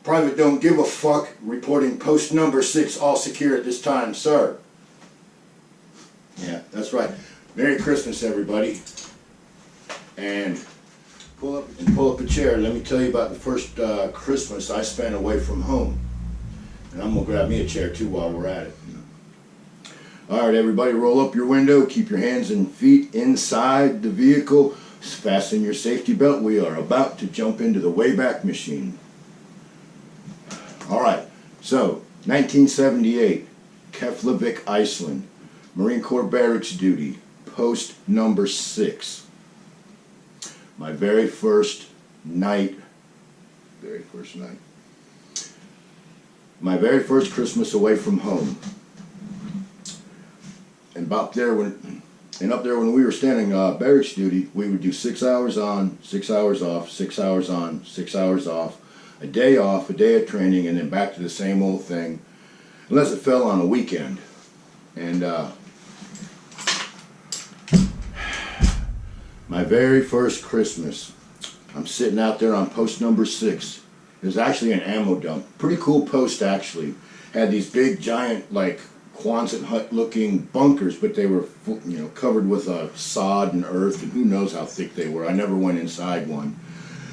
Private don't give a fuck, reporting post number 6, all secure at this time, sir. Yeah, that's right. Merry Christmas, everybody. And pull up a chair. Let me tell you about the first Christmas I spent away from home. And I'm gonna grab me a chair too while we're at it. All right, everybody, roll up your window. Keep your hands and feet inside the vehicle. Fasten your safety belt. We are about to jump into the Wayback Machine. All right, so 1978, Keflavik, Iceland, Marine Corps barracks duty, post number 6. My very first night. My very first Christmas away from home. And up there when we were standing barracks duty, we would do 6 hours on, 6 hours off, 6 hours on, 6 hours off, a day off, a day of training, and then back to the same old thing, unless it fell on a weekend. And my very first Christmas, I'm sitting out there on post number 6. There's actually an ammo dump. Pretty cool post, actually. Had these big, giant, like Quonset hut looking bunkers, but they were, you know, covered with sod and earth, and who knows how thick they were. I never went inside one.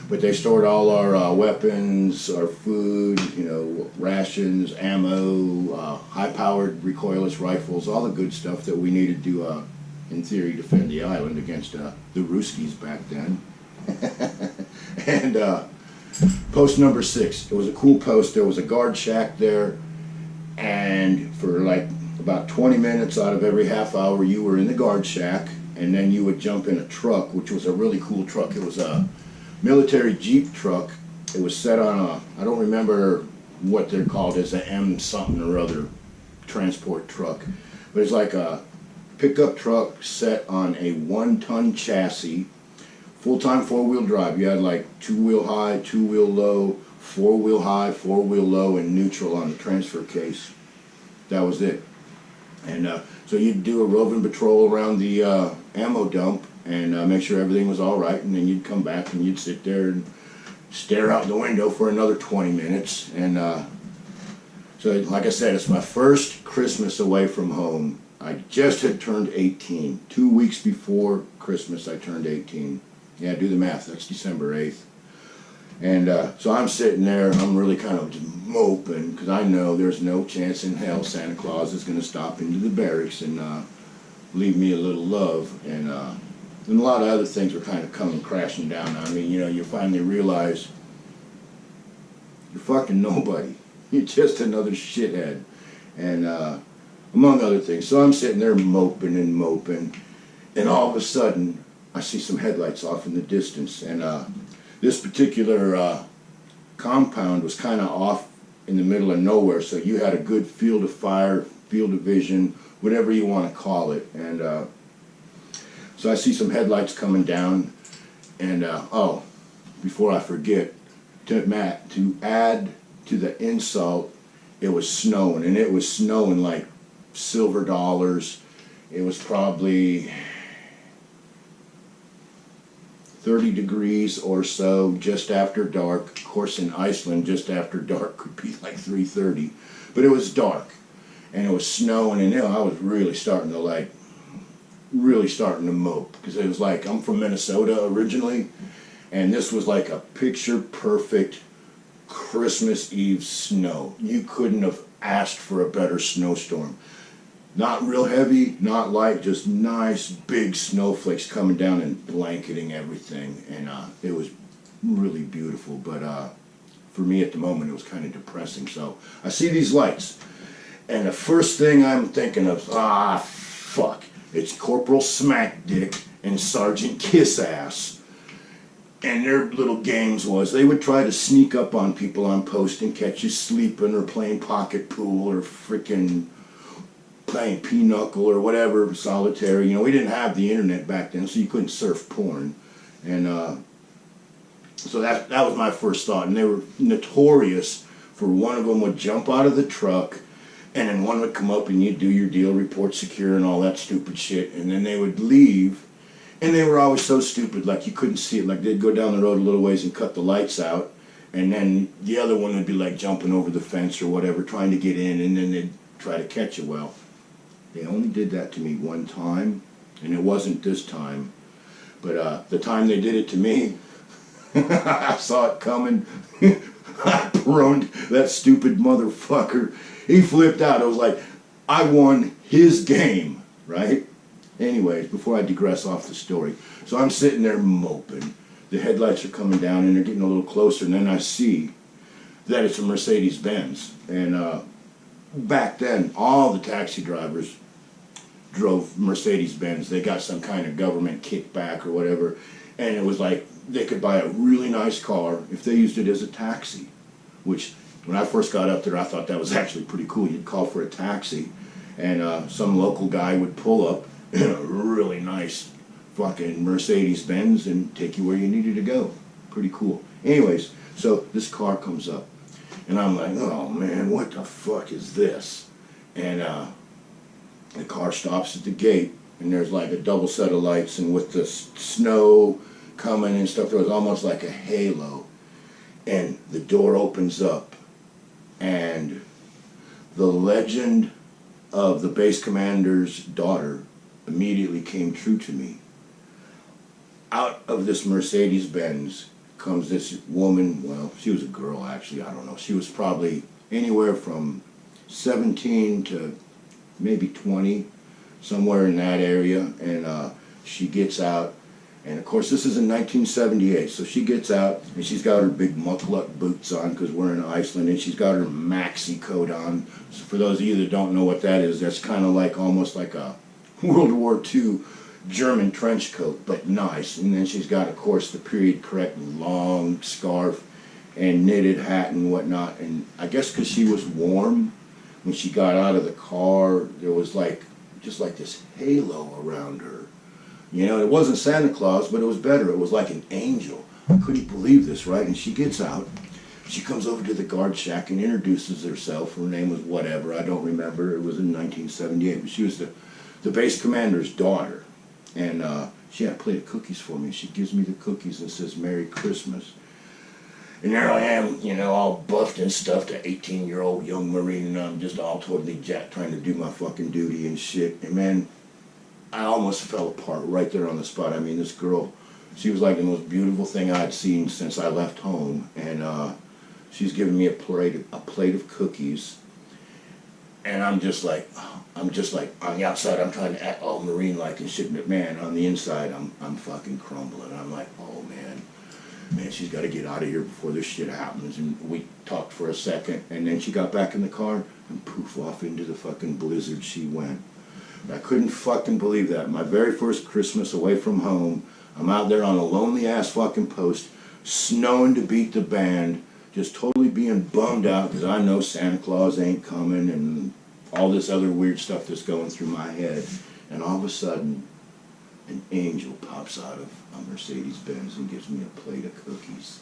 But they stored all our weapons, our food, you know, rations, ammo, high-powered recoilless rifles, all the good stuff that we needed to, in theory, defend the island against the Ruskies back then. And post number 6, it was a cool post. There was a guard shack there, and for like about 20 minutes out of every half hour, you were in the guard shack, and then you would jump in a truck, which was a really cool truck. It was a military Jeep truck. It was set on a, I don't remember what they're called, as a M something or other transport truck, but it's like a pickup truck set on a 1-ton chassis, full-time 4-wheel drive. You had like 2-wheel high, 2-wheel low, 4-wheel high, 4-wheel low, and neutral on the transfer case. That was it. And so you'd do a roving patrol around the ammo dump and make sure everything was all right, and then you'd come back and you'd sit there and stare out the window for another 20 minutes. And so, like I said, it's my first Christmas away from home. I just had turned 18. 2 weeks before Christmas, I turned 18. Yeah, do the math. That's December 8th. And so I'm sitting there, I'm really kind of just moping, because I know there's no chance in hell Santa Claus is going to stop into the barracks and leave me a little love. And a lot of other things were kind of coming crashing down on me. You know, you finally realize you're fucking nobody. You're just another shithead. And among other things. So I'm sitting there moping, and all of a sudden I see some headlights off in the distance. And this particular compound was kind of off in the middle of nowhere, so you had a good field of fire, field of vision, whatever you want to call it. And so I see some headlights coming down, and oh, before I forget, to add to the insult, it was snowing, and it was snowing like silver dollars. It was probably 30 degrees or so just after dark. Of course, in Iceland, just after dark could be like 3:30, but it was dark, and it was snowing, and you know, I was really starting to mope, because it was like, I'm from Minnesota originally, and this was like a picture perfect Christmas Eve snow. You couldn't have asked for a better snowstorm. Not real heavy, not light, just nice big snowflakes coming down and blanketing everything. And it was really beautiful, but for me at the moment it was kind of depressing. So I see these lights, and the first thing I'm thinking of, fuck, it's Corporal Smack Dick and Sergeant Kiss Ass. And their little games was, they would try to sneak up on people on post and catch you sleeping or playing pocket pool or freaking playing pinochle or whatever, solitaire. You know, we didn't have the internet back then, so you couldn't surf porn. And so that was my first thought. And they were notorious for, one of them would jump out of the truck, and then one would come up and you'd do your deal, report secure and all that stupid shit, and then they would leave. And they were always so stupid, like you couldn't see it. Like they'd go down the road a little ways and cut the lights out, and then the other one would be like jumping over the fence or whatever, trying to get in, and then they'd try to catch you. Well, they only did that to me one time, and it wasn't this time. But the time they did it to me, I saw it coming. I proned that stupid motherfucker. He flipped out. I was like, I won his game, right? Anyways, before I digress off the story. So I'm sitting there moping. The headlights are coming down and they're getting a little closer, and then I see that it's a Mercedes Benz. And back then, all the taxi drivers drove Mercedes Benz. They got some kind of government kickback or whatever, and it was like they could buy a really nice car if they used it as a taxi, which when I first got up there, I thought that was actually pretty cool. You'd call for a taxi, and some local guy would pull up in a really nice fucking Mercedes Benz and take you where you needed to go. Pretty cool. Anyways, so this car comes up, and I'm like, oh man, what the fuck is this? And the car stops at the gate, and there's like a double set of lights, and with the snow coming and stuff, there was almost like a halo. And the door opens up, and the legend of the base commander's daughter immediately came true to me. Out of this Mercedes Benz comes this woman. Well, she was a girl actually, I don't know. She was probably anywhere from 17 to maybe 20, somewhere in that area. And she gets out, and of course this is in 1978, so she gets out and she's got her big muckluck boots on because we're in Iceland, and she's got her maxi coat on. So for those of you that don't know what that is, that's kind of like almost like a World War II German trench coat, but nice. And then she's got, of course, the period correct long scarf and knitted hat and whatnot. And I guess because she was warm when she got out of the car, there was like just like this halo around her. You know, it wasn't Santa Claus, but it was better. It was like an angel. I couldn't believe this, right? And she gets out. She comes over to the guard shack and introduces herself. Her name was whatever. I don't remember. It was in 1978. But she was the base commander's daughter. And she had a plate of cookies for me. She gives me the cookies and says, Merry Christmas. And there I am, you know, all buffed and stuffed, an 18-year-old young Marine, and I'm just all totally jacked trying to do my fucking duty and shit. And man, I almost fell apart right there on the spot. I mean, this girl, she was like the most beautiful thing I'd seen since I left home. And she's giving me a plate of cookies. And I'm just like, on the outside, I'm trying to act all Marine-like and shit, but man, on the inside, I'm fucking crumbling. I'm like, oh man, she's got to get out of here before this shit happens. And we talked for a second, and then she got back in the car, and poof, off into the fucking blizzard she went. I couldn't fucking believe that. My very first Christmas away from home, I'm out there on a lonely-ass fucking post, snowing to beat the band, just totally being bummed out because I know Santa Claus ain't coming and all this other weird stuff that's going through my head. And all of a sudden, an angel pops out of a Mercedes Benz and gives me a plate of cookies.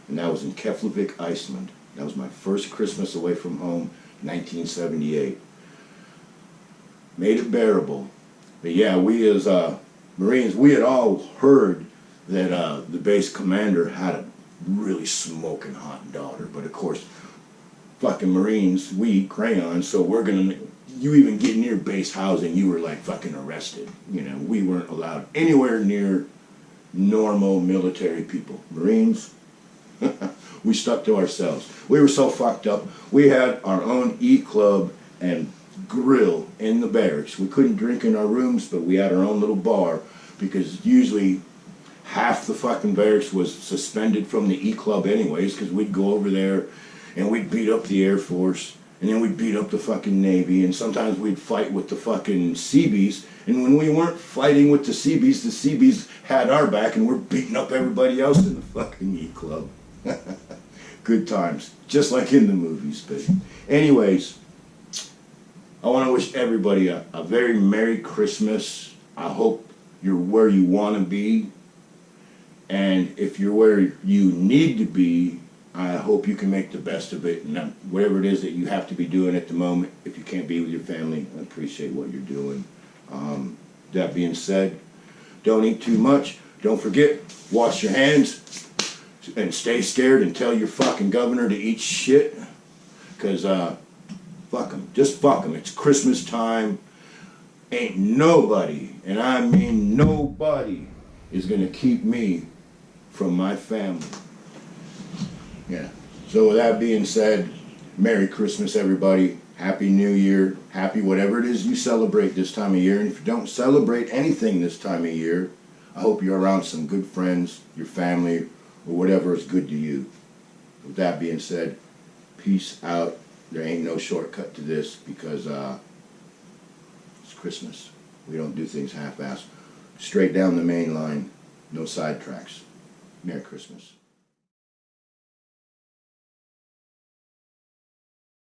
And that was in Keflavik, Iceland. That was my first Christmas away from home, 1978. Made it bearable. But yeah, we as Marines, we had all heard that the base commander had a really smoking hot daughter. But of course, fucking Marines, we eat crayons, so we're gonna, you even get near base housing, you were like fucking arrested. You know, we weren't allowed anywhere near normal military people. Marines, we stuck to ourselves. We were so fucked up. We had our own E-club and grill in the barracks. We couldn't drink in our rooms, but we had our own little bar because usually half the fucking barracks was suspended from the E-club anyways, because we'd go over there and we'd beat up the Air Force, and then we'd beat up the fucking Navy, and sometimes we'd fight with the fucking Seabees, and when we weren't fighting with the Seabees had our back, and we're beating up everybody else in the fucking E-club. Good times, just like in the movies, but anyways, I want to wish everybody a very Merry Christmas. I hope you're where you want to be. And if you're where you need to be, I hope you can make the best of it. And whatever it is that you have to be doing at the moment, if you can't be with your family, I appreciate what you're doing. That being said, don't eat too much. Don't forget, wash your hands. And stay scared and tell your fucking governor to eat shit. Because, fuck him. Just fuck him. It's Christmas time. Ain't nobody, and I mean nobody, is going to keep me from my family. Yeah. So with that being said, Merry Christmas, everybody. Happy New Year. Happy whatever it is you celebrate this time of year. And if you don't celebrate anything this time of year, I hope you're around some good friends, your family, or whatever is good to you. With that being said, peace out. There ain't no shortcut to this because it's Christmas. We don't do things half-assed. Straight down the main line, no sidetracks. Merry Christmas.